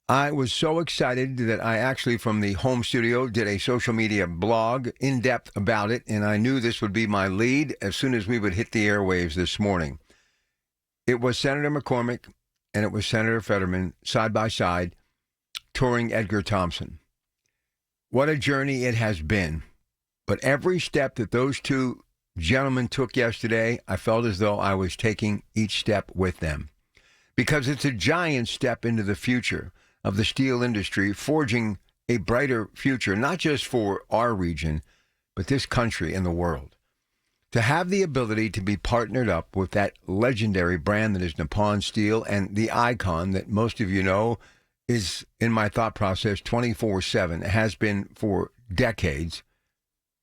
I was so excited that I actually, from the home studio, did a social media blog in depth about it, and I knew this would be my lead as soon as we would hit the airwaves this morning. It was Senator McCormick and it was Senator Fetterman side by side touring Edgar Thomson. What a journey it has been. But every step that those two gentlemen took yesterday, I felt as though I was taking each step with them. Because it's a giant step into the future of the steel industry, forging a brighter future, not just for our region, but this country and the world. To have the ability to be partnered up with that legendary brand that is Nippon Steel and the icon that most of you know is in my thought process 24/7, has been for decades.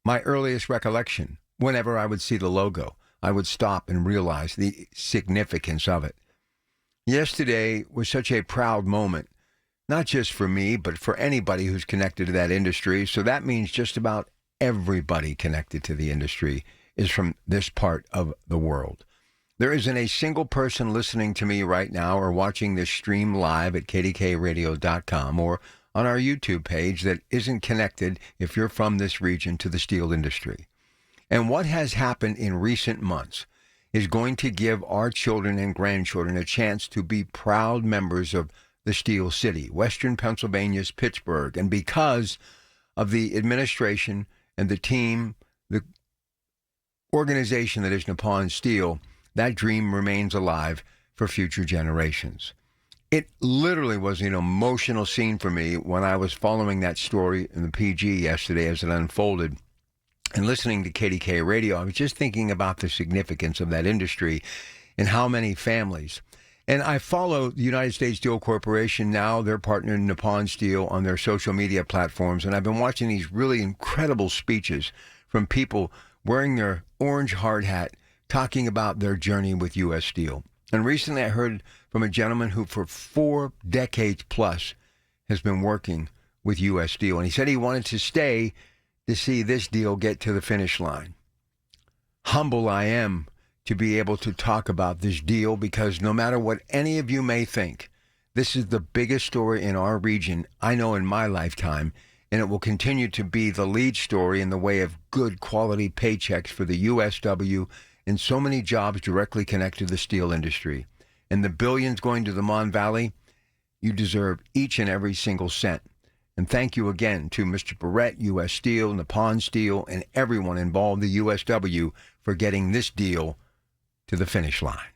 My earliest recollection, whenever I would see the logo, I would stop and realize the significance of it. Yesterday was such a proud moment, not just for me, but for anybody who's connected to that industry. So that means just about everybody connected to the industry is from this part of the world. There isn't a single person listening to me right now or watching this stream live at kdkradio.com or on our YouTube page that isn't connected, if you're from this region, to the steel industry. And what has happened in recent months is going to give our children and grandchildren a chance to be proud members of the Steel City, Western Pennsylvania's Pittsburgh. And because of the administration and the team, the organization that is Nippon Steel, that dream remains alive for future generations. It literally was an emotional scene for me when I was following that story in the PG yesterday as it unfolded. And listening to KDK Radio, I was just thinking about the significance of that industry and how many families. And I follow the United States Steel Corporation now. They're partnered in Nippon Steel on their social media platforms. And I've been watching these really incredible speeches from people wearing their orange hard hat, talking about their journey with U.S. Steel. And recently I heard from a gentleman who for 4 decades plus has been working with U.S. Steel. And he said he wanted to stay to see this deal get to the finish line. Humble I am to be able to talk about this deal, because no matter what any of you may think, this is the biggest story in our region, I know, in my lifetime, and it will continue to be the lead story in the way of good quality paychecks for the USW and so many jobs directly connected to the steel industry. And the billions going to the Mon Valley, you deserve each and every single cent. And thank you again to Mr. Barrett, U.S. Steel, Nippon Steel, and everyone involved, the USW, for getting this deal to the finish line.